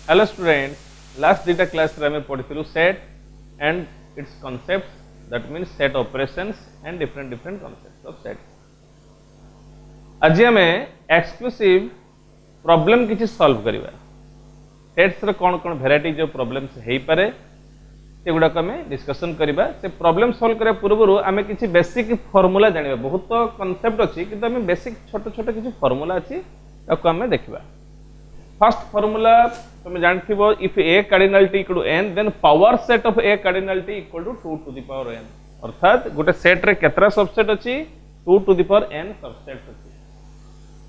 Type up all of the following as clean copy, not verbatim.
Hello students, last दुटा class रे हमें पढ़िथिलु set and its concepts, that means set operations and different different concepts of set. आज हमें एक्सक्लूसिव प्रॉब्लम किछि सॉल्व करिवा। सेट्स रे कोन कोन वेराइटीज ऑफ प्रॉब्लम्स हेई पारे से गुडा को हमें डिस्कशन करिवा। से प्रॉब्लम सॉल्व करे पूर्व हमें किछि बेसिक फार्मूला जानिबा। बहुत तो कॉन्सेप्ट अछि किंतु हमें बेसिक छोट छोट किछि फार्मूला अछि ताको हमें देखिबा। फर्स्ट फार्मूला तुम जानथिबो, if A cardinality equal to n then power set of A cardinality equal to 2 to the power n। अर्थात गोटे सेट रे केतरा सबसेट अछि 2 to the power n subset अछि।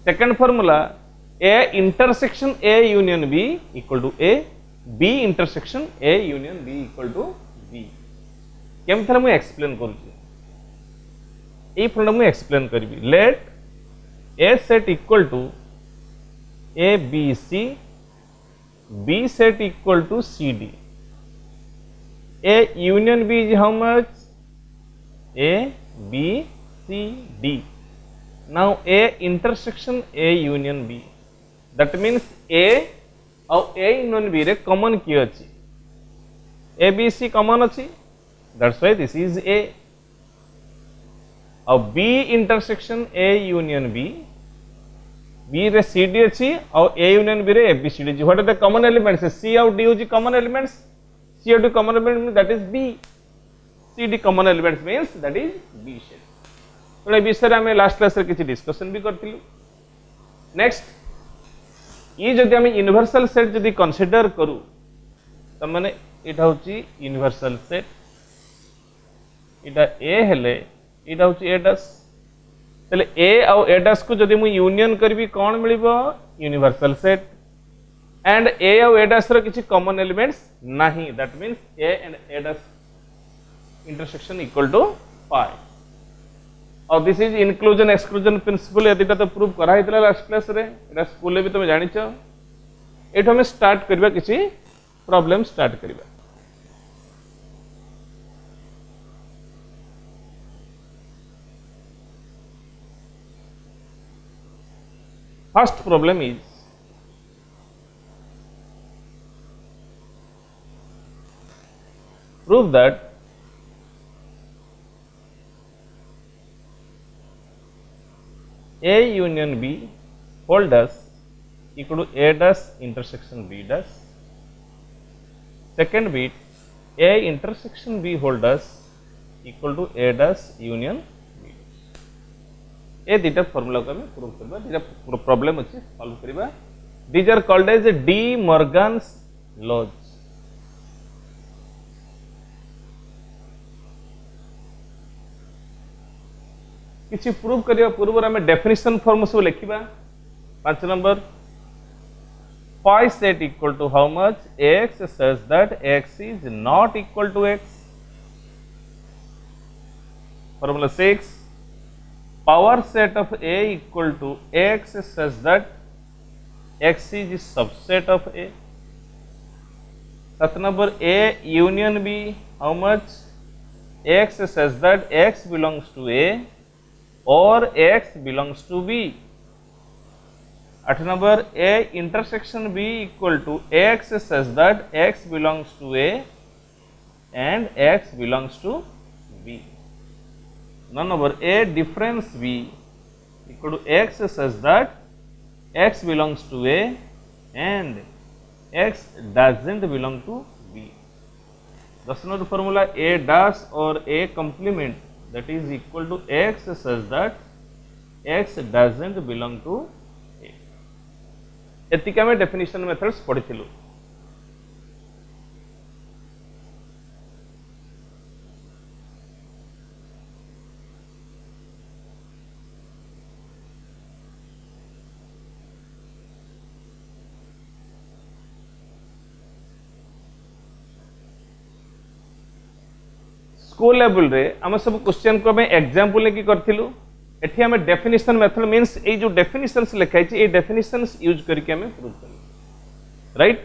Second formula, A intersection A union B equal to A, B intersection A union B equal to B. केम थरा मैं explain करूची, ए फार्मूला मैं एक्सप्लेन करबी। Let A set equal to A B C, B set equal to C D. A union B is how much? A B C D. Now A intersection A union B. That means A और A union B रे common की अच्छी? A B C common अच्छी. That's why this is A. और B intersection A union B. B रे C D अच्छी और A union B रे A B C D. What are the common elements? C और D होची common elements. C और D common element that is B, C D common elements means that is B set. तो A विषय हमें last class रे किछि discussion भी करथिलु। Next, ये जदि हमें यूनिवर्सल सेट जदि कंसीडर करू त माने एटा होची यूनिवर्सल सेट, एटा ए हेले एटा होची ए डैश। तले ए और ए डैश को जदि मु यूनियन करबी कोन मिलिबो? Universal set. एंड ए और ए डैश रो किछि कॉमन एलिमेंट्स नाही, that means A and A dash intersection equal to phi. और this is inclusion exclusion principle. एदिटा तो प्रूव करा हितला लास्ट क्लास रे, एटा स्कूल ले भी तुम जानिछो। एठो हम स्टार्ट करबा, किछि प्रॉब्लम स्टार्ट करबा। First problem is, prove that A union B hold us equal to A dash intersection B dash. Second bit, A intersection B hold us equal to A dash union B. ये दीटा formula को हमें prove करबा। दीटा problem अछि solve करबा। These are called as De Morgan's laws. किछि prove करिया पूर्व हमें डेफिनेशन फॉर्म सब लिखिबा। 5 number, phi set equal to how much? X such that x is not equal to x. Formula 6, power set of A equal to X such that X is subset of A. 7 number, A union B how much? X such that X belongs to A or X belongs to B. 8 number, A intersection B equal to X such that X belongs to A and X belongs to B. 9 number, A difference B equal to X such that X belongs to A and X doesn't belong to B. 10 number formula, A dash or A complement that is equal to X such that X doesn't belong to A. एतिका में definition methods पढ़िथिलु। School level रे आम सब question को हमें example लेके करथिलु। एठी हमें definition method means ए जो डेफिनेशंस लिखाई छी ए डेफिनेशंस यूज करके हमें प्रूव करू। राइट,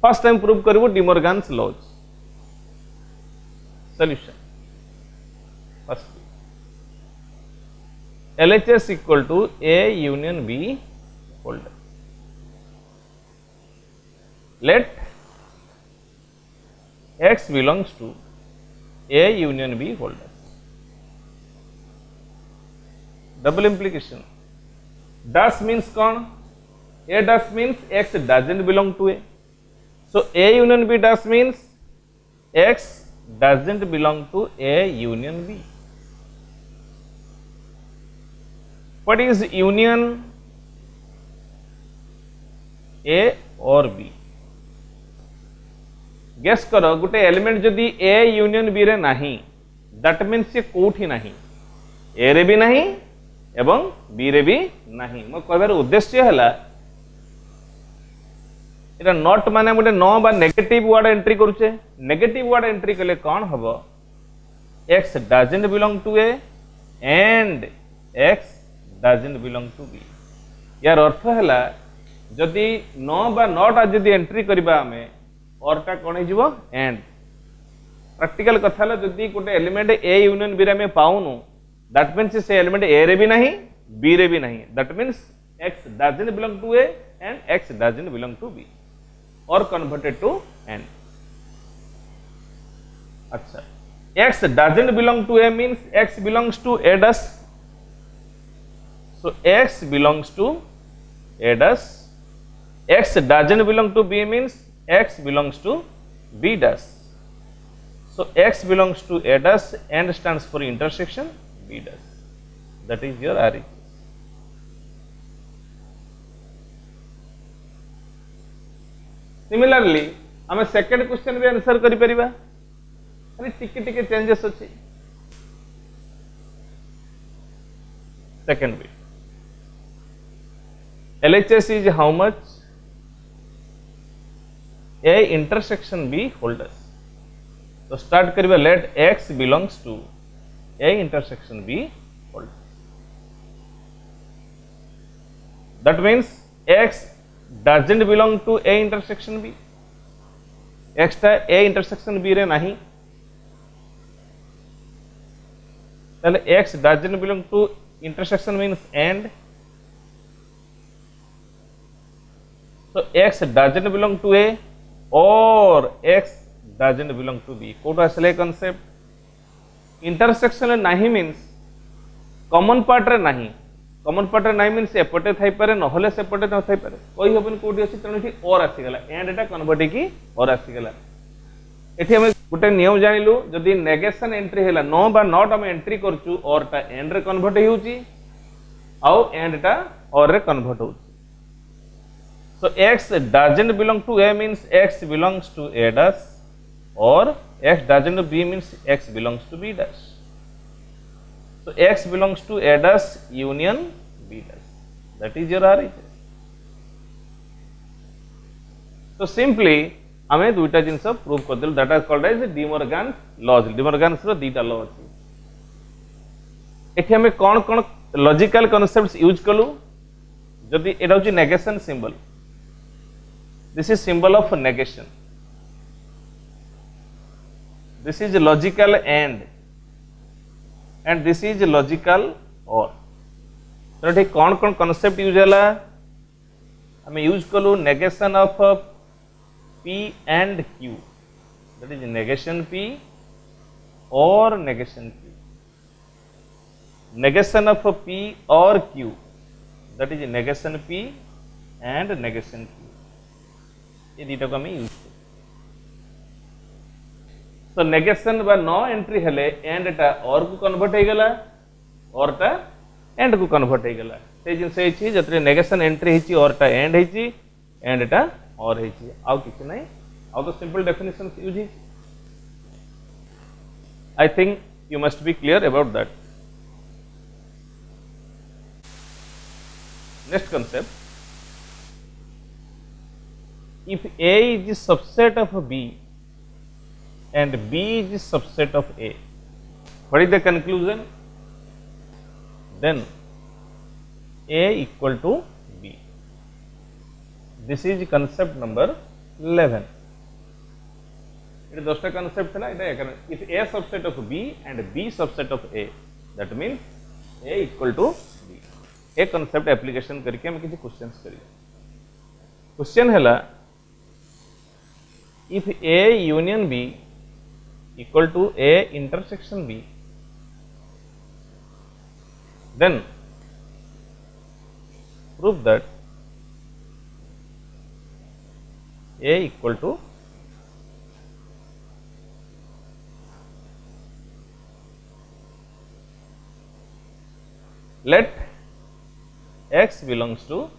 फर्स्ट टाइम प्रूव करबो De Morgan's laws. Solution, first LHS equal to A union B holder. let x belongs to A union B holders. Double implication. Does means कौन? A does means x doesn't belong to A. So A union B does means x doesn't belong to A union B. What is union A or B? Guess करो गोटे element जदि ए union B रे नहीं that means ये कोठी नहीं ए रे भी नहीं एवं बी रे भी नहीं मो कहबार उद्देश्य है एटा नॉट माने गोटे नो बा नेगेटिव वर्ड एंट्री करूचे नेगेटिव वर्ड एंट्री कले कौन हबो X doesn't belong to A and X doesn't belong to B यार अर्थ है जदि नो बा नॉट जदि एंट्री करबा हमें औरटा कौन हो एंड प्रैक्टिकल कथा जदि गोटे एलिमेंट ए यूनियन बी रे पाऊनु दैट मीन्स से एलिमेंट ए रे भी नहीं बी रे भी नहीं that means X doesn't belong to A and X doesn't belong to B और कन्वर्टेड टू एंड अच्छा X doesn't belong to A means X belongs to A does so X belongs to A does X doesn't belong to B means x belongs to B dash. So x belongs to A dash and stands for intersection B dash. That is your RE. Similarly, हमें second question भी answer करि परिबा खाली टिके टिके changes अछि second bit LHS is how much A intersection B holders. So start करिबा let x belongs to A intersection B holders. That means x doesn't belong to A intersection B. x टा A intersection B रे नहीं ताले x doesn't belong to intersection means and. So x doesn't belong to A और x doesn't belong to B. Kota असले concept intersection नहीं means common part रे नहीं common part रे नहीं means एपटे थाई पारे नहले सेपटे न थाई पारे कोई हबन कोठी अछि तणो कि और आसी गेला एंड एटा कन्वर्ट की और आसी गेला एठी हम गुटे नियम जानिलु जदी नेगेशन एंट्री हैला नो बा नॉट हम एंट्री करचु और टा एंड रे कन्वर्ट हेउची आउ एंड टा और रे कन्वर्ट होउची. So x doesn't belong to A means x belongs to A dash or x doesn't B means x belongs to B dash. So x belongs to A dash union B dash. That is your RE. So simply हमें दुईटा जिनस prove कर देलु that is called as De Morgan laws. De Morgan रो दीटा law अछि एठी हमें कोन कोन लॉजिकल कांसेप्ट्स यूज कलु जदी एटा होची negation symbol. This is symbol of negation. This is logical and this is logical or. तो ठीक कौन कौन concept यूज है हमें यूज कलु negation of P and Q. That is negation P or negation Q. Negation of P or Q. That is negation P and negation Q. ये दीटा को हमें यूज कर. सो नेगेशन बा नो एंट्री हेले and टा और को कन्वर्ट हे गेला और टा एंड को कन्वर्ट हे गेला से जिन से छी जतरे नेगेशन एंट्री हिची और टा एंड हिची एंड टा और हिची आउ किछ नहीं आउ तो simple definition use he. I think you must be clear about that. Next concept if A is the subset of B and B is the subset of A, what is the conclusion? Then A equal to B. This is concept number 11. It is 10 concept है ना इधर. If A subset of B and B subset of A, that means A equal to B. एक concept application करके हम किसी questions करिए. Question है ला if A union B equal to A intersection B, then prove that A equal to let X belongs to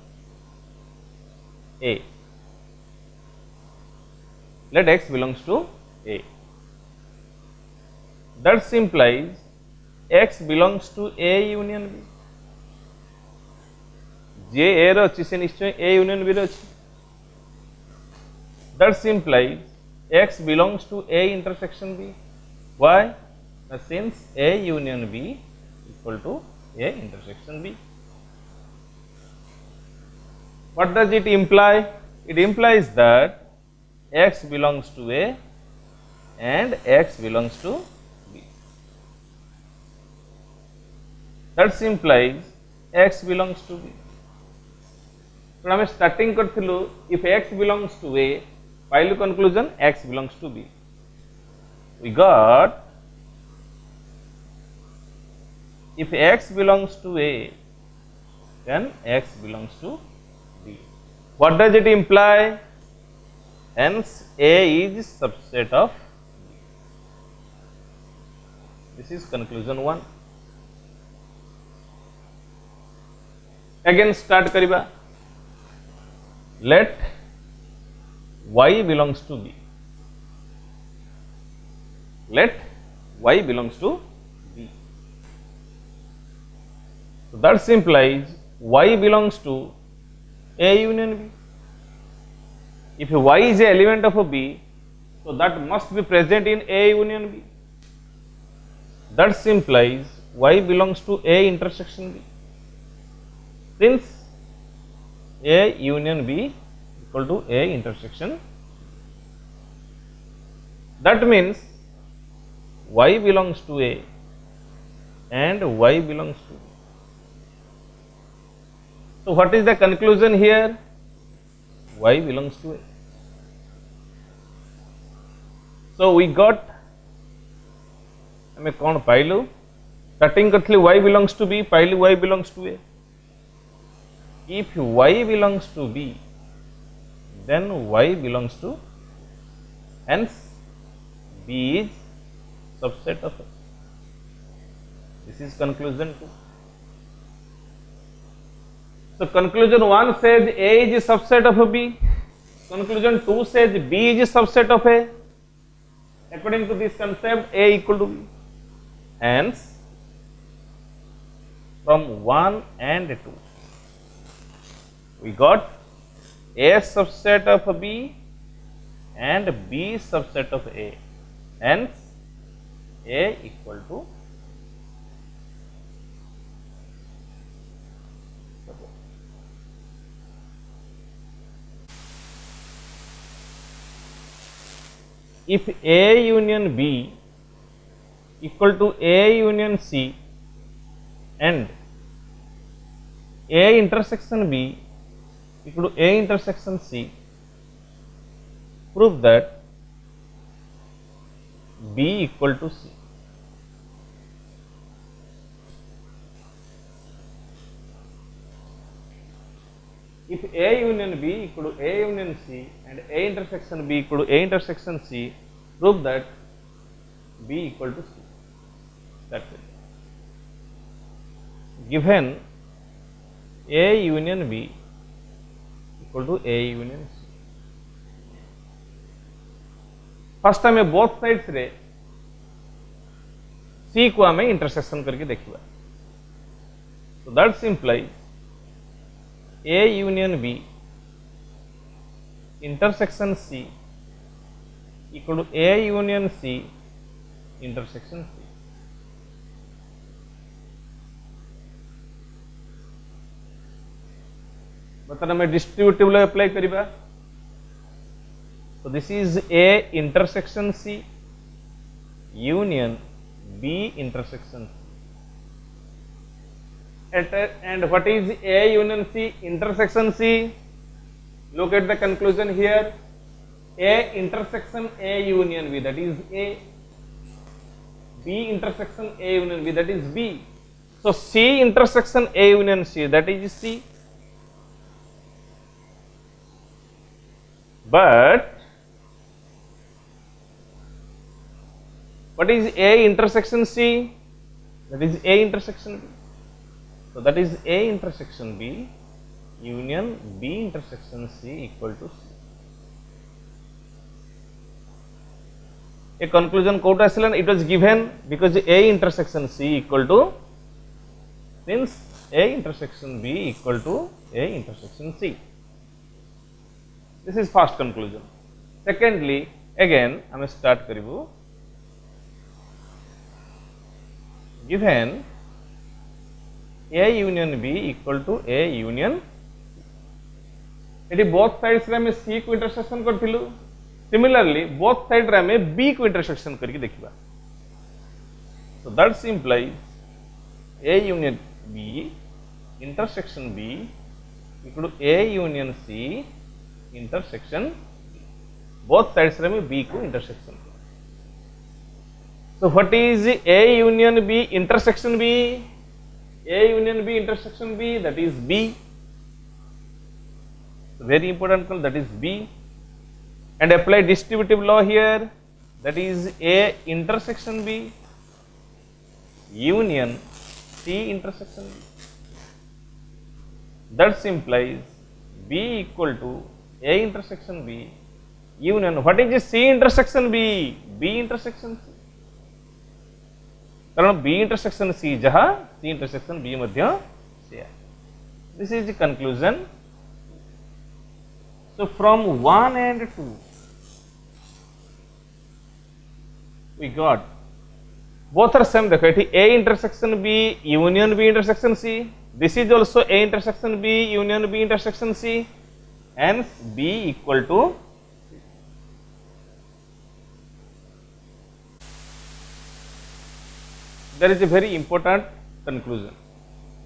A. Let X belongs to A. That implies X belongs to A union B. J A रो अच्छी से निश्चय A union B रो अच्छी. That implies X belongs to A intersection B. Why? Since A union B equal to A intersection B. What does it imply? It implies that X belongs to A and X belongs to B. That implies X belongs to B. So, we starting करथिलु if X belongs to A, final conclusion X belongs to B. We got if X belongs to A, then X belongs to B. What does it imply? Hence, A is subset of B. This is conclusion 1. Again start kariba. Let Y belongs to B. Let Y belongs to B. So that implies Y belongs to A union B. If Y is an element of a B, so that must be present in A union B. That implies Y belongs to A intersection B. Since A union B equal to A intersection, that means Y belongs to A and Y belongs to B. So what is the conclusion here? Y belongs to A. So we got हमें कौन पाइलु starting करथले Y belongs to B, पाइलु Y belongs to A. If Y belongs to B, then Y belongs to, hence B is subset of A. This is conclusion 2. So conclusion 1 says A is a subset of B. Conclusion 2 says B is a subset of A. According to this concept, A equal to B. Hence, from 1 and 2, we got A subset of B and B subset of A. Hence, A equal to if A union B equal to A union C and A intersection B equal to A intersection C, prove that B equal to C. If A union B equal to A union C and A intersection B equal to A intersection C, prove that B equal to C. That's it. Given A union B equal to A union C. First time both sides रे C को हमें intersection करके देखिए. So that implies A union B intersection C equal to A union C intersection C. मतलब हमें distributive law apply करिबा. So this is A intersection C union B intersection C. And what is A union C intersection C? Look at the conclusion here. A intersection A union B, that is A. B intersection A union B, that is B. So C intersection A union C, that is C. But what is A intersection C? That is A intersection B. So that is A intersection B union B intersection C equal to C. A conclusion quote aslan, it was given because A intersection C equal to, since A intersection B equal to A intersection C. This is first conclusion. Secondly, again I am start karibu. Given A union B equal to A union, it both sides रे हमें C को intersection करथिलु. Similarly, both side रे हमें B को intersection करके देखिबा. So that implies A union B intersection B equal to A union C intersection B. Both sides रे हमें B को intersection. So what is A union B intersection B? A union B intersection B, that is B. So very important, that is B. And apply distributive law here, that is A intersection B union C intersection B. That implies B equal to A intersection B union. What is C intersection B? B intersection C. कारण B intersection C जहाँ C intersection B मध्य C है. This is the conclusion. So from 1 and 2 we got both are same. देखो ये A intersection B union B intersection C. This is also A intersection B union B intersection C. Hence B equal to. There is a very important conclusion.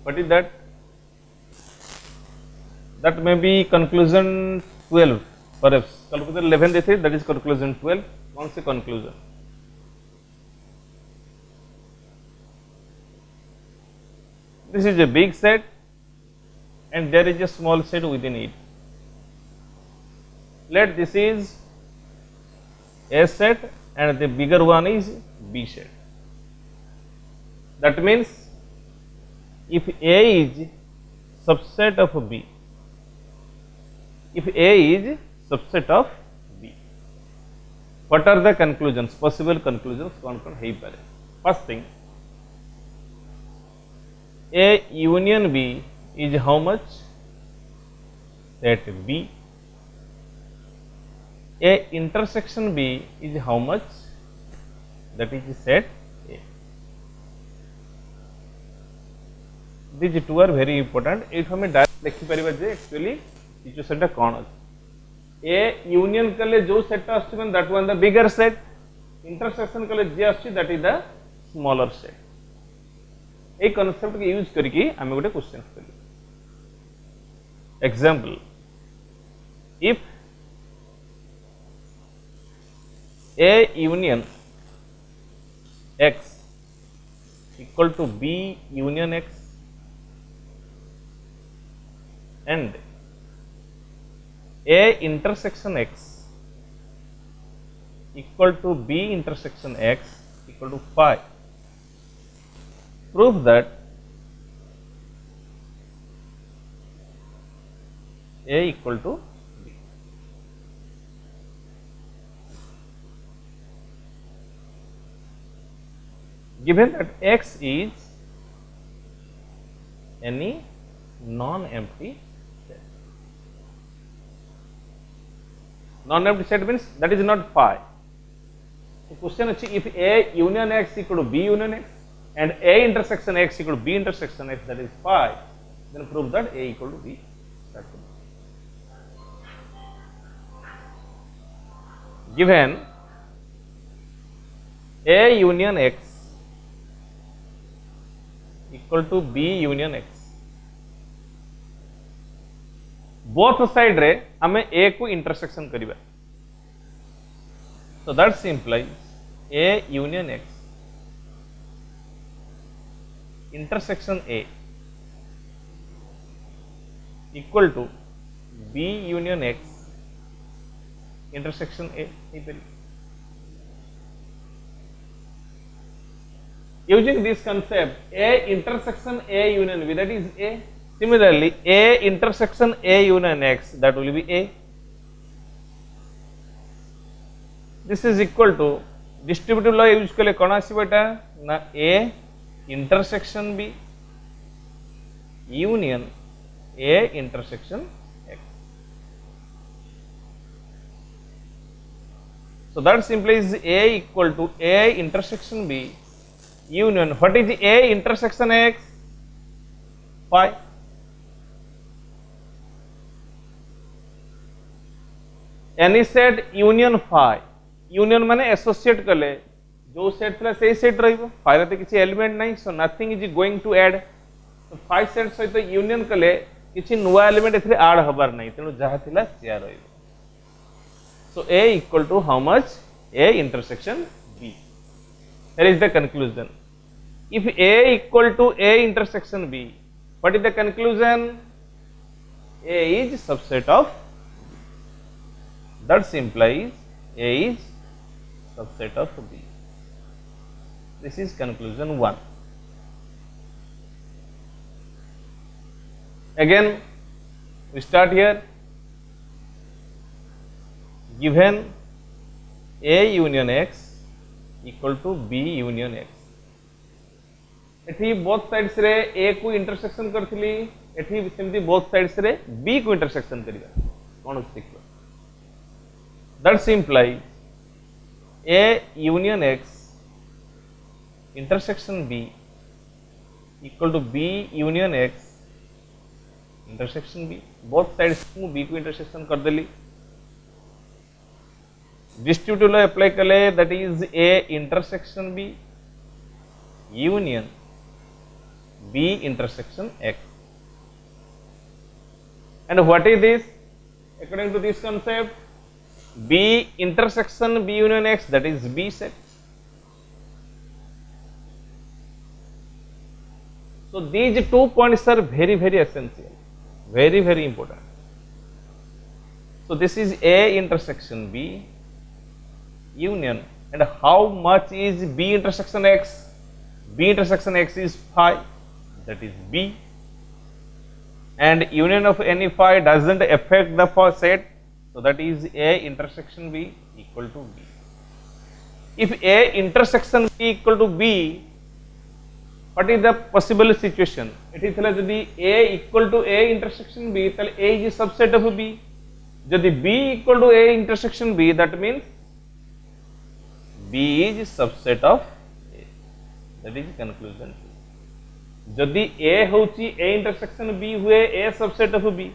What is that? That may be conclusion 12 perhaps. Conclusion 11 they say, that is conclusion 12. Once a conclusion. This is a big set and there is a small set within it. Let this is A set and the bigger one is B set. That means if A is subset of B, if A is subset of B, what are the conclusions, possible conclusions? First thing, A union B is how much? Set B. A intersection B is how much? That is set A. These two are very important. If हमें direct देखि परिबा जे actually situation टा कोन अछि. A union कले जो set आछि मन that one the bigger set, intersection कले जे आछि that is the smaller set. A concept के यूज करके हमें गोटे क्वेश्चन करियो. Example, if A union X equal to B union X and A intersection X equal to B intersection X equal to phi, prove that A equal to B. Given that X is any non-empty set. Non-empty set means that is not phi. The question is, if A union X equal to B union X and A intersection X equal to B intersection X, that is phi, then prove that A equal to B. Given A union X equal to B union X, both side रे हमें A को intersection करिबा. So that implies A union X intersection A equal to B union X intersection A. Using this concept, A intersection A union B, that is A. Similarly, A intersection A union X, that will be A. This is equal to distributive law use कले कौन आसीबो एटा ना A intersection B union A intersection X. So that implies A equal to A intersection B union. What is A intersection X? Phi. Any set union phi. Union माने associate कले जो set थला सेही set रहइबो phi रे किछि element नाही so nothing is going to add to phi set सहित union कले किछि नुवा एलिमेंट एथरे ऐड हबार नाही तेनु जहा थिला सेया रहइबो. So A equal to how much A intersection B. Here is the conclusion. If A equal to A intersection B, what is the conclusion? A is subset of B. That implies A is subset of B. This is conclusion 1. Again, we start here. Given A union X equal to B union X. एठी both sides रे A को intersection करथिली, एठी सेमती both sides रे B को intersection करिया. कौन सिक्वा? That implies A union X intersection B equal to B union X intersection B. Both sides को B को intersection कर देली. Distributive law apply कले, that is A intersection B union B intersection X. And what is this? According to this concept, B intersection B union X, that is B set. So these 2 points are very essential, very important. So this is A intersection B union, and how much is B intersection X? B intersection X is phi, that is B, and union of any phi doesn't affect the phi set. So that is A intersection B equal to B. If A intersection B equal to B, what is the possible situation? It is like यदि A equal to A intersection B, then A is a subset of B. यदि B equal to A intersection B, that means B is subset of A. That is conclusion. यदि A होची A intersection B हुए A subset of B.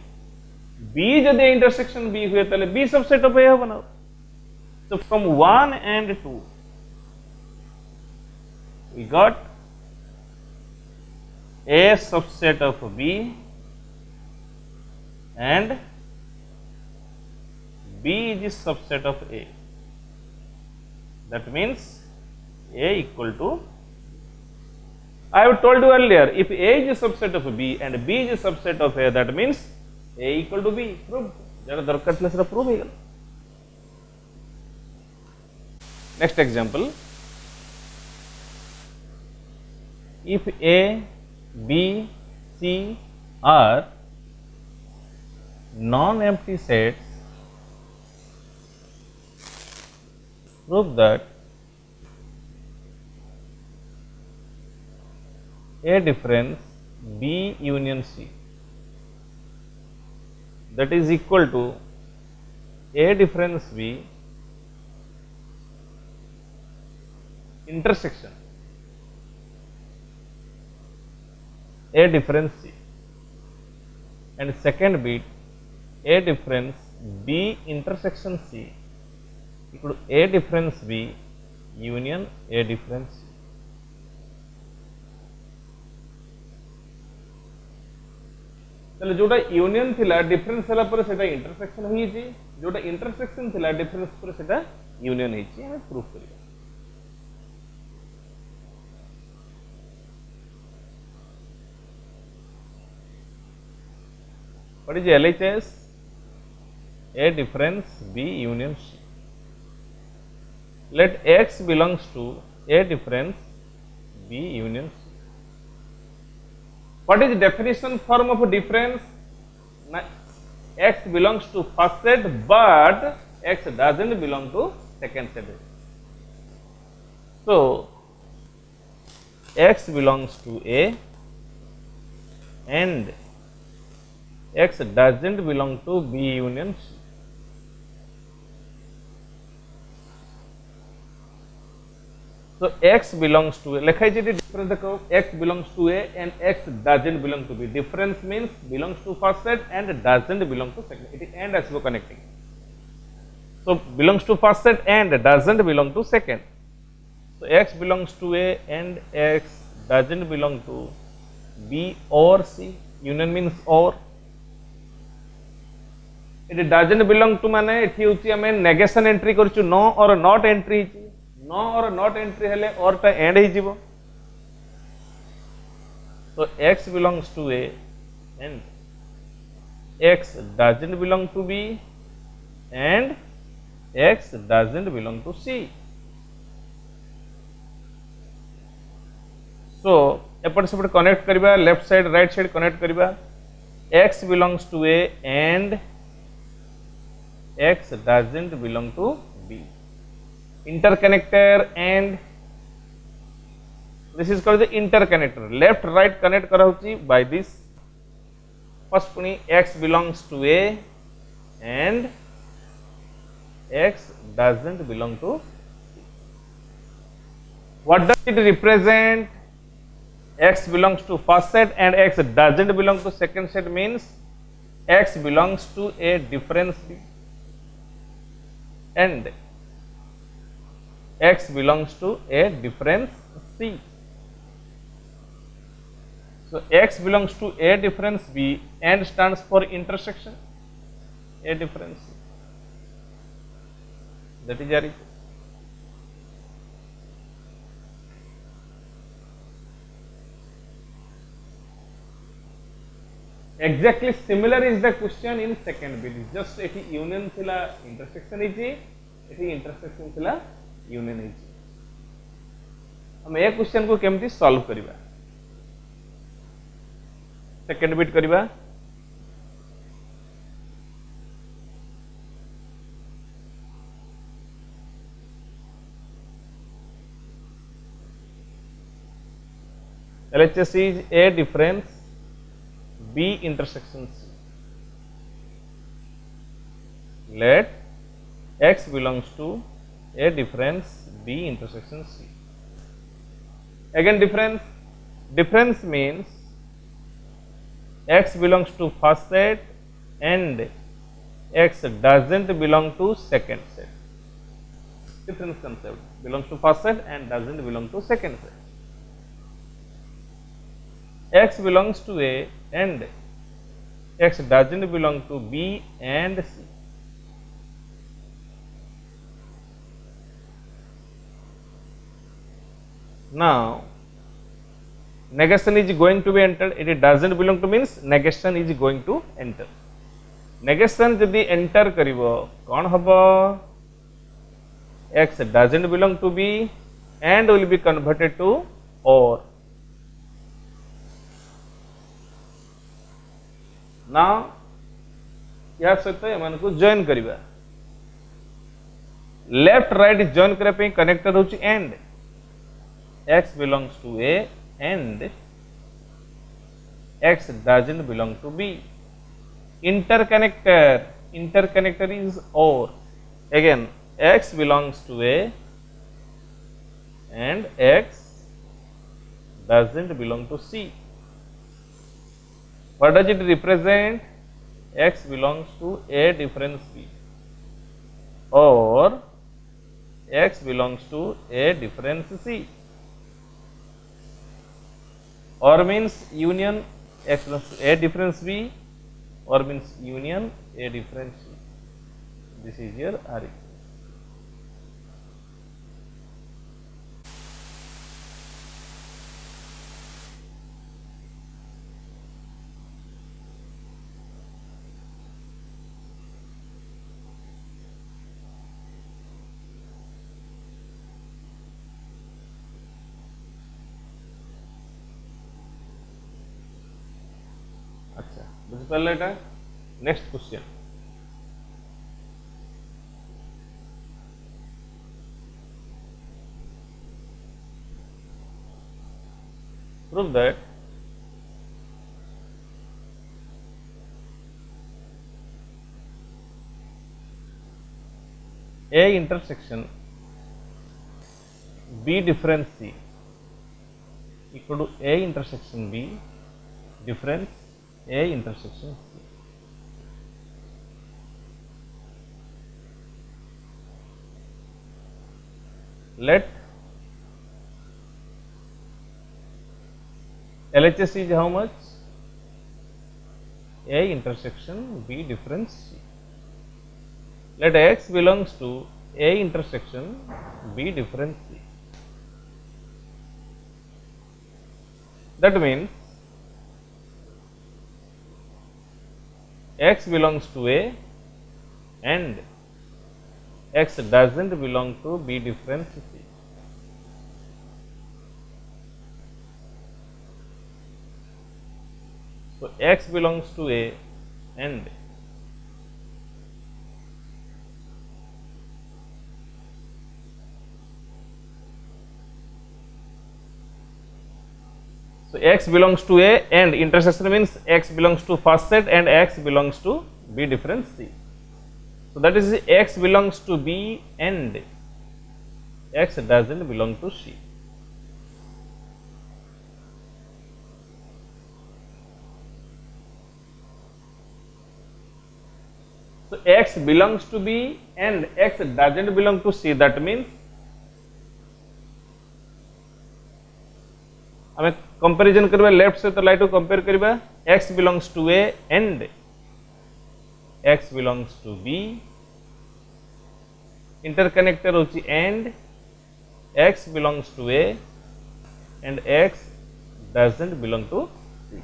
B जदि intersection B हुए तले B subset of A हो बनाओ. So from 1 and 2 we got A subset of B and B is subset of A. That means A equal to, I have told you earlier, if A is a subset of B and B is a subset of A, that means A equal to B. Proved. जरा दरकार थला सेटा prove हो गया. Next example. If A, B, C are non-empty sets, prove that A difference B union C, that is equal to A difference B intersection A difference C, and second bit A difference B intersection C equal to A difference B union A difference C. चलो जोटा union थिला difference हला पर सेटा intersection होई छी, जोटा intersection थिला डिफरेंस पर सेटा यूनियन होती है प्रूफ करिया what is LHS A difference B union C let X belongs to A difference B union C what is definition form of difference X belongs to first set but X doesn't belong to second set so X belongs to A and X doesn't belong to B union C. So X belongs to A. लिखा है difference देखो X belongs to A and X doesn't belong to B. Difference means belongs to first set and doesn't belong to second. It is and as well connecting. So belongs to first set and doesn't belong to second. So X belongs to A and X doesn't belong to B or C. Union means or. It doesn't belong to माने इठी होची हमें negation entry करछु no और not entry no और not entry हेले और टा and he जीवो so X belongs to A and X doesn't belong to B and X doesn't belong to C so एपट सेपट कनेक्ट करबा left side right side connect करबा X belongs to A and X doesn't belong to B. Interconnector and this is called the interconnector. Left right connect karauchi by this. First puni X belongs to A and X doesn't belong to C. What does it represent? X belongs to first set and X doesn't belong to second set means X belongs to a difference B. And X belongs to a difference C. So X belongs to a difference B and stands for intersection a difference C. That is your exactly similar is the question in second bit just एठी union थिला intersection इची एठी intersection थिला union इची हम ए question को केमती solve करिबा second bit करिबा LHS is a difference B intersection C. Let X belongs to a difference B intersection C. Again difference. Difference means X belongs to first set and X doesn't belong to second set. Difference concept belongs to first set and doesn't belong to second set. X belongs to A and X doesn't belong to B and C. Now negation is going to be entered. It doesn't belong to means negation is going to enter. Negation यदि enter करिवो कौन हबो X doesn't belong to B and will be converted to OR. Now या सहित एमान को join करिबा left right join करे पे कनेक्टर होची and X belongs to A and X doesn't belong to B. Interconnector is OR. Again X belongs to A and X doesn't belong to C. What does it represent? X belongs to a difference B or X belongs to a difference C or means union X belongs to a difference B or means union a difference C. This is your R. बुझिपारे Etah next question prove that A intersection B difference C equal to A intersection B difference A intersection C. Let LHS is how much? A intersection B difference C. Let X belongs to A intersection B difference C. That means X belongs to A and X doesn't belong to B difference C. So X belongs to A and so X belongs to A and intersection means X belongs to first set and X belongs to B difference C. So that is X belongs to B and X doesn't belong to C. So X belongs to B and X doesn't belong to C. That means हमें comparison करबा left से तो right को compare करबा x belongs to a and x belongs to b interconnector होची and x belongs to a and x doesn't belong to c.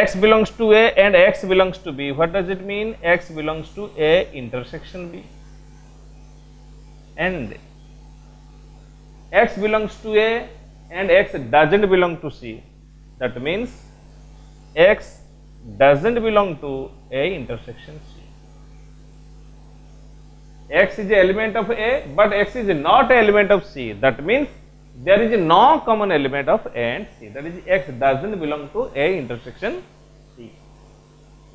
x belongs to a and x belongs to b. What does it mean? X belongs to a intersection b and X belongs to A and X doesn't belong to C. That means X doesn't belong to A intersection C. X is an element of A, but X is not an element of C. That means there is no common element of A and C. That is X doesn't belong to A intersection C.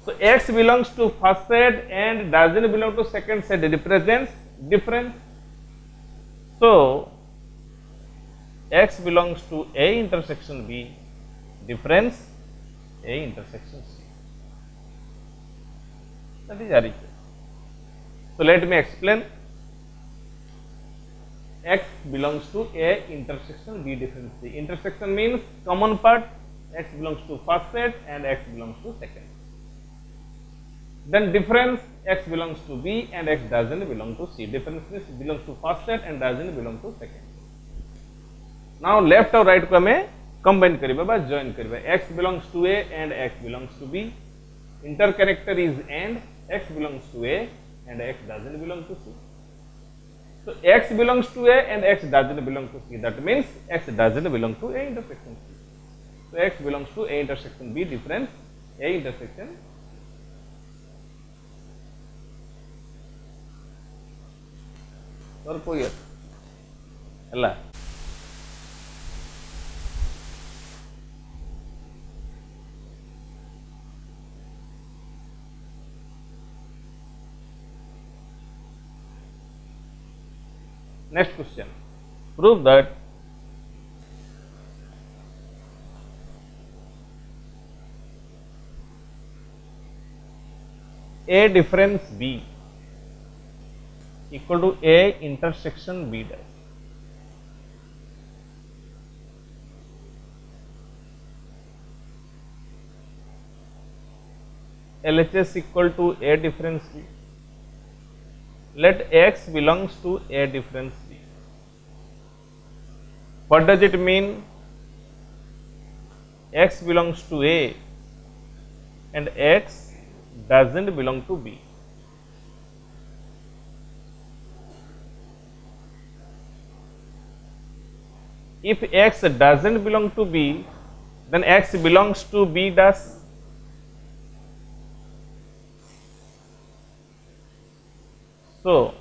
So X belongs to first set and doesn't belong to second set. It represents difference. So X belongs to A intersection B, difference A intersection C. That is our equation. So let me explain. X belongs to A intersection B difference C. Intersection means common part. X belongs to first set and X belongs to second. Then difference, X belongs to B and X doesn't belong to C. Difference means belongs to first set and doesn't belong to second. Now left और right को हमें combine करिबा बा join करिबा. X belongs to A and X belongs to B. Interconnector is and X belongs to A and X doesn't belong to C. So X belongs to A and X doesn't belong to C. That means X doesn't belong to A intersection C. So X belongs to A intersection B, difference A intersection. और कोई है Next question. Prove that A difference B equal to A intersection B dash. LHS equal to A difference B. Let X belongs to A difference B. What does it mean? X belongs to A and X doesn't belong to B. If X doesn't belong to B, then x belongs to b dash. So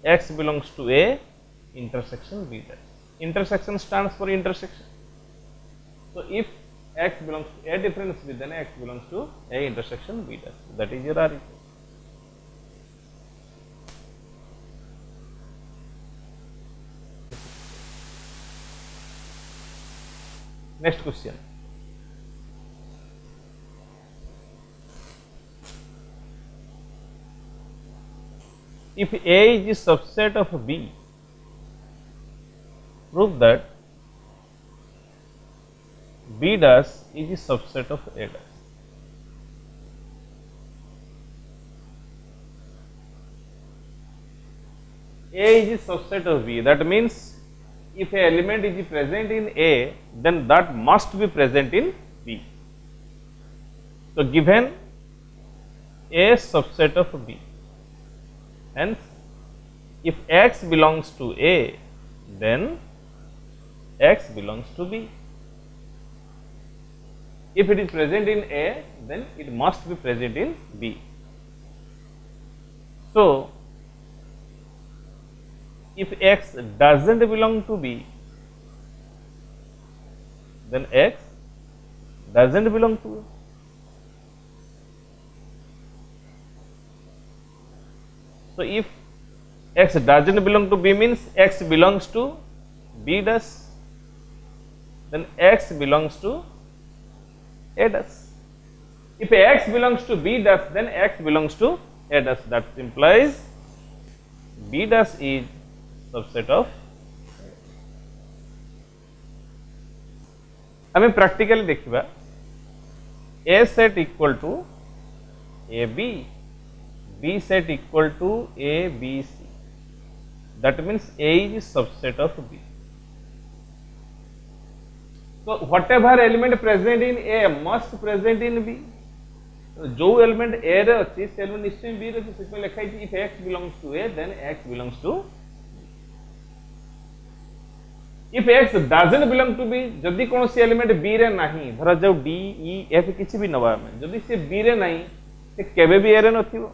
x belongs to a intersection b dash. Intersection stands for intersection. So if x belongs to a difference b, then x belongs to a intersection b dash. That is your R equation. Next question. If A is a subset of B, prove that B dash is a subset of A dash. A is a subset of B. That means if a element is present in A, then that must be present in B. So given A subset of B, hence if x belongs to A, then x belongs to B. If it is present in A, then it must be present in B. So if x doesn't belong to B, then x doesn't belong to A. So if x doesn't belong to B means x belongs to B dash, then x belongs to A dash. If x belongs to B dash, then x belongs to A dash. That implies B dash is subset of हमें practically देखिबा A set equal to AB, B set equal to ABC. That means A is subset of B. So whatever element present in A must present in B. जो element A रे अछि से element निश्चय B रे अछि. इसमें लिखा है if x belongs to A, then x belongs to. If x doesn't belong to B, जदि कौन सी एलिमेंट B रे नहीं, धरा जाऊ D, E, F किसी भी नवा में, जदि से B रे नहीं, से केबे भी A रे नथिबो.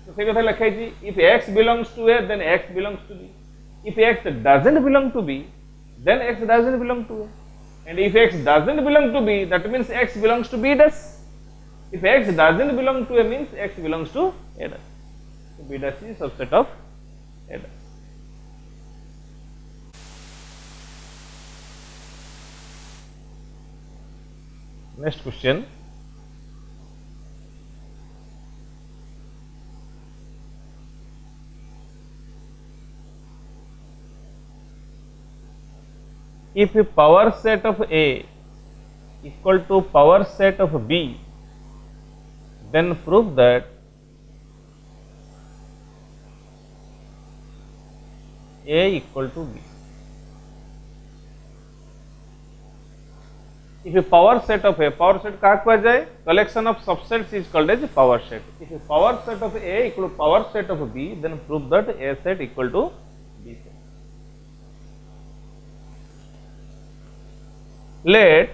तो से कथा लिखा है if x belongs to A, then x belongs to B. If x doesn't belong to B, then x doesn't belong to A. And if x doesn't belong to B, that means x belongs to B dash. If x doesn't belong to A means x belongs to A dash. So B dash is subset of A dash. Next question. If a power set of A equal to power set of B, then prove that A equal to B. If a power set of A, power set कहा कहा जाए, collection of subsets is called as a power set. If a power set of A equal to power set of B, then prove that A set equal to B set. Let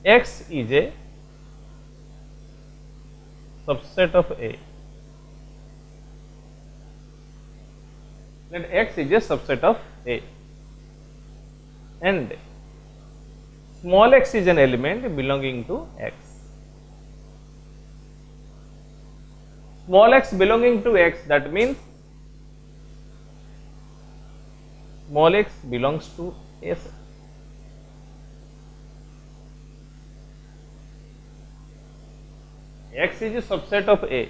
X is a subset of A. Let X is a subset of A. And small x is an element belonging to X. Small x belonging to X, that means small x belongs to A set. X is a subset of A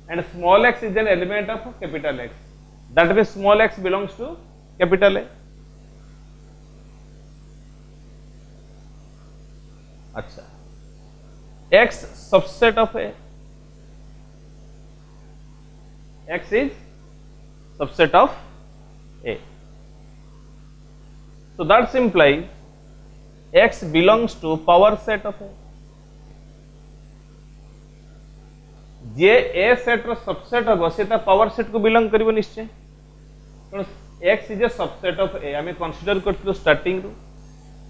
and small x is an element of capital X. That means small x belongs to capital A. अच्छा, X subset of A. X is subset of A. So that implies X belongs to power set of A. जे A set रो subset हम से ता power set को belong करिवो निश्चय. x is a subset of A. I consider करथिलु starting ru,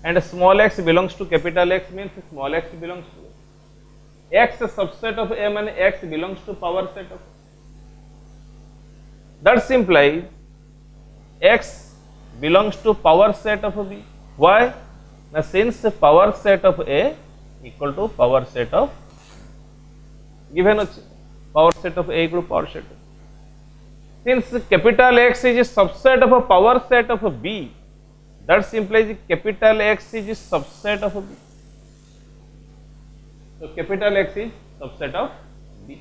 and small x belongs to capital X means small x belongs to A. X subset of A means x belongs to power set of A. That implies x belongs to power set of B. Why? Now since power set of A equal to power set of given power set of A equal to power set of. Since capital X is a subset of a power set of a B, that implies capital X is a subset of a B. So capital X is subset of B.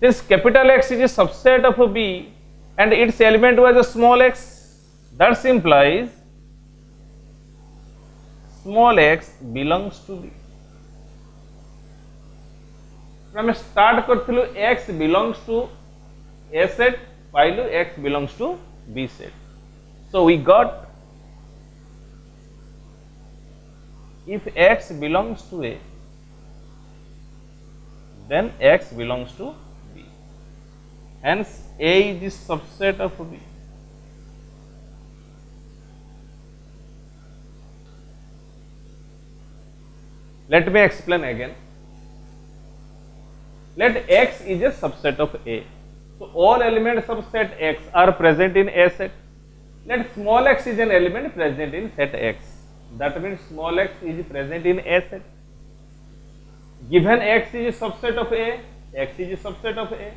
Since capital X is a subset of a B and its element was a small x, that implies small x belongs to B. ଆମେ start करथिलु x belongs to A set, पाइलु x belongs to B set. So we got if x belongs to A, then x belongs to B. Hence A is the subset of B. Let me explain again. Let x is a subset of A. So all elements of set X are present in A set. Let small x is an element present in set X. That means small x is present in A set. Given x is a subset of A, x is a subset of A.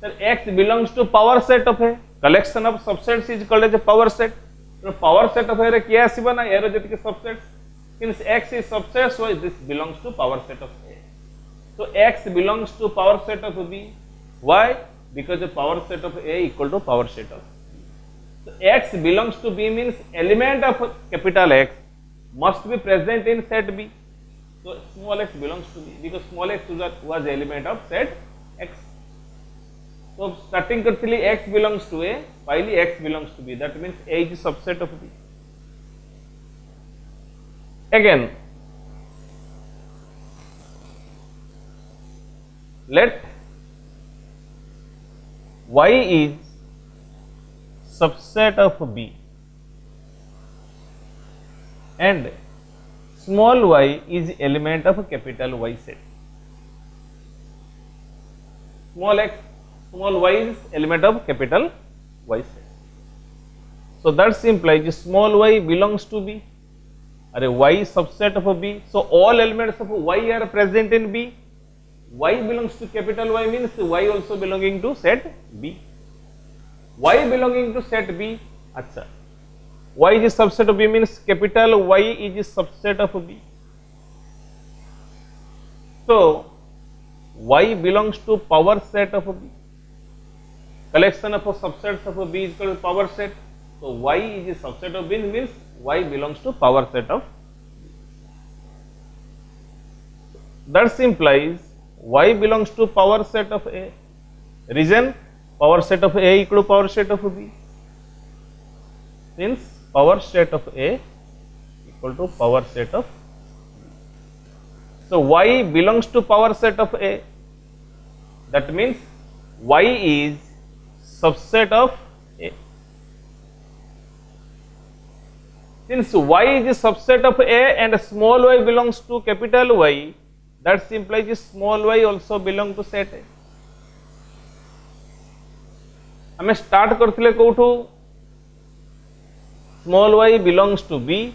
So x belongs to power set of A. Collection of subsets is called as a power set. So power set of A रे क्या आसीबा ना arrow जति subsets. Since x is subset, so this belongs to power set of A. So x belongs to power set of B. Why? Because the power set of A equal to power set of B. So x belongs to B means element of capital X must be present in set B. So small x belongs to B because small x was element of set X. So starting करथिली x belongs to A, finally x belongs to B. That means A is a subset of B. Again, let y is subset of B and small y is element of capital Y set. Small x, small y is element of capital Y set. So that implies small y belongs to B. Are y subset of a B. So all elements of y are present in B. Y belongs to capital Y means y also belonging to set B. Y belonging to set B. Acha. Y is a subset of B means capital Y is a subset of B. So Y belongs to power set of B. Collection of subsets of B is called power set. So Y is a subset of B means Y belongs to power set of B. That implies Y belongs to power set of A. Reason? Power set of A equal to power set of B. Since power set of A equal to power set of B. So Y belongs to power set of A. That means Y is subset of A. Since Y is a subset of A and small y belongs to capital Y, that implies small y also belong to set A. हमें start करथिले कोठू small y belongs to B,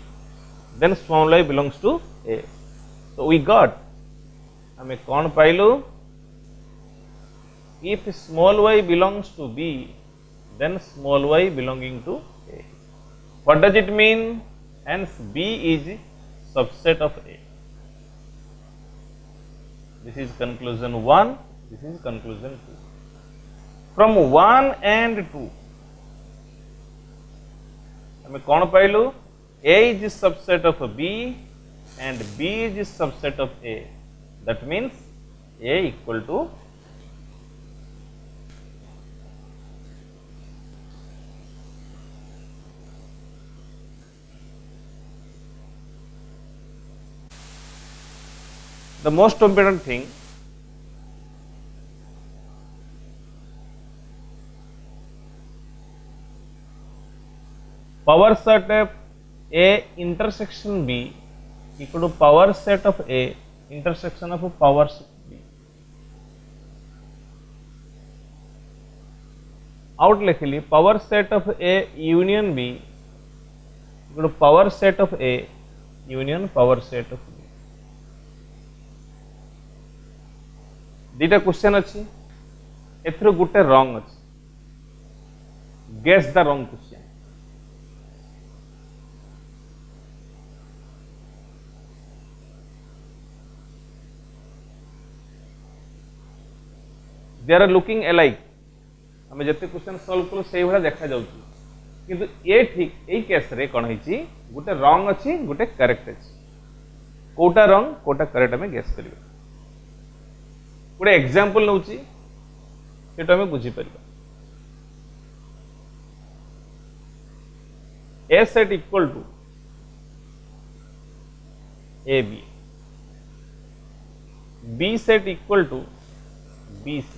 then small y belongs to A. So we got हमें कौन पाइलु? If small y belongs to B, then small y belonging to A. What does it mean? Hence B is subset of A. This is conclusion 1, this is conclusion 2. From 1 and 2, हमें कौन पाइलु? A is subset of B and B is subset of A. That means A equal to the most important thing, power set of A intersection B equal to power set of A intersection of power set B. आउट लिखिली power set of A union B equal to power set of A union power set of B. दीटा question अच्छी एथरो गुटे wrong अच्छी. Guess the wrong question. They are looking alike. आम जिते question solve कलु से भाया देखा जाउची किंतु ये ठीक यही केस रे कौन है गोटे रॉन्ग अच्छी गोटे करेक्ट अच्छी. कोटा रॉन्ग कोटा करेक्ट आम गेस करिया. गोटे एग्जांपल नउची सेटा आम बुझी परिबा. A set equal to A B, B set equal to B C.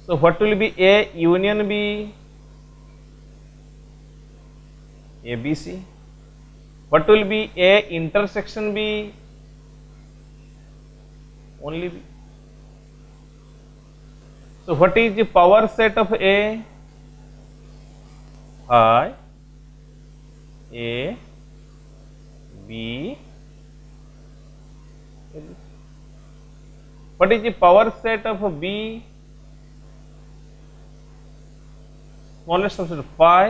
So what will be A union B? ABC. What will be A intersection B? Only B. So what is the power set of A? Phi A B. What is the power set of B? Smallest subset phi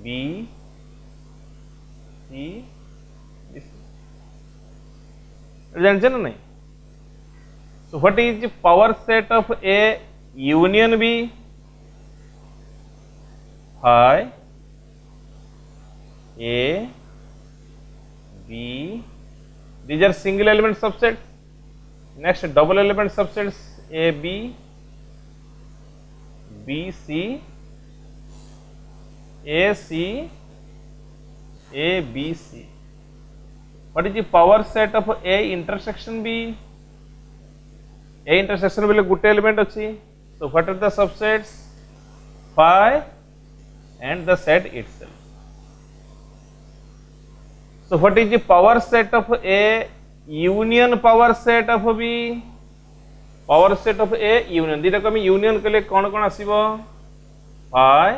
B C B C. जानते ना नहीं. So what is the power set of A union B? Phi A B. These are single element subsets. Next double element subsets A B B C A C A B C. What is the power set of A intersection B? A intersection will good element अच्छी. So what are the subsets? Phi and the set itself. So what is the power set of A union power set of B? Power set of A union दीटा को union के लिए कौन कौन आसीबो phi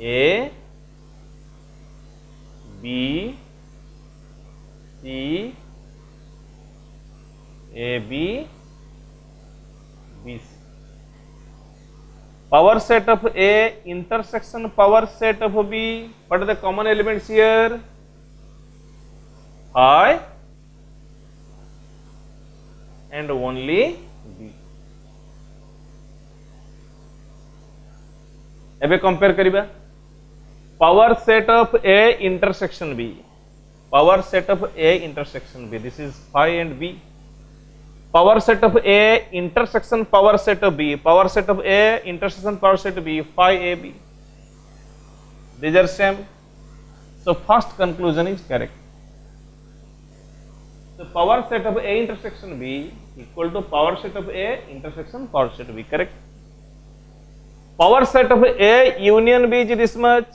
A B C A B B C. Power set of A intersection power set of B. What are the common elements here? Phi and only B. एबे compare करिबा power set of A intersection B. Power set of A intersection B. This is phi and B. Power set of A intersection power set of B. Power set of A intersection power set B. phi AB. These are same. So first conclusion is correct. So power set of A intersection B equal to power set of A intersection power set B. Correct. Power set of A union B is this much.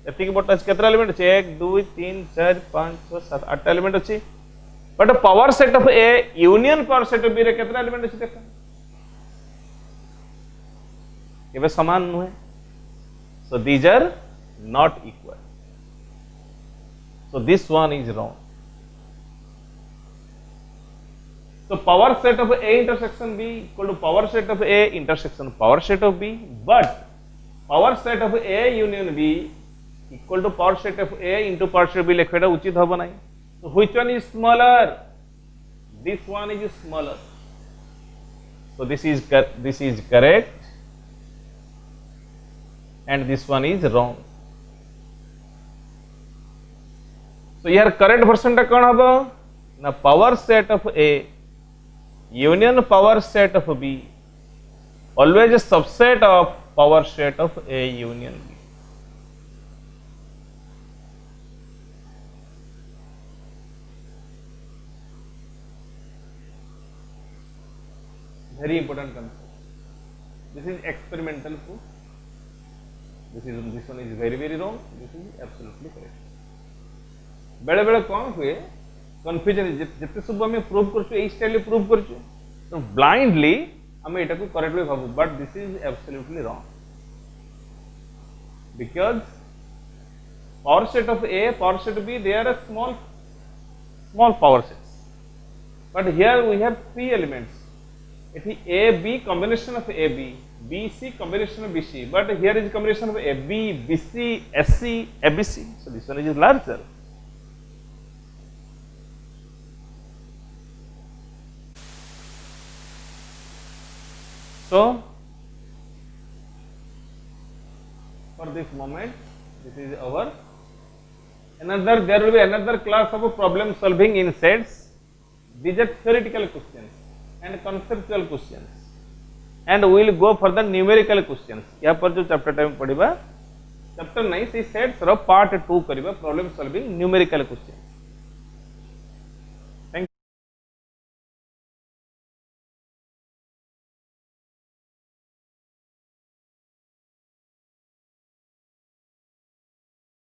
एतिक but अछि केतरा element अछि 1 2 3 4 5 6 7 8 element अछि. But power set of A union power set of B रे केतरा element अछि देखा. केबे समान नुहे. So these are not equal. So this one is wrong. So power set of A intersection B equal to power set of A intersection power set of B, but power set of A union B equal to power set of A into power set of B लिखवाटा उचित होबो नाही. So which one is smaller? This one is smaller. So this is correct and this one is wrong. So here correct version टा कौन होबो ना power set of A union power set of B always a subset of power set of A union B. very important concept. This is experimental proof. This one is very wrong. This is absolutely correct. बेले बेले कौन हुए confusion जितने सब हमें prove करछु ए style prove करछु तो ब्लाइंडली हमें एटा को करेक्टली भाबू but this is absolutely wrong because power set of A, power set B, they are a small power sets. But here we have three elements. It is A, B, combination of A, B, B, C, combination of B, C. But here is combination of A, B, B, C, S, C, A, B, C. So this one is larger. So for this moment, this is our there will be another class of problem solving in sets. These are theoretical questions and conceptual questions, and we will go for the numerical questions. यहाँ पर जो chapter time पढ़िबा chapter नहीं से sets रो part 2 करिबा problem solving numerical question.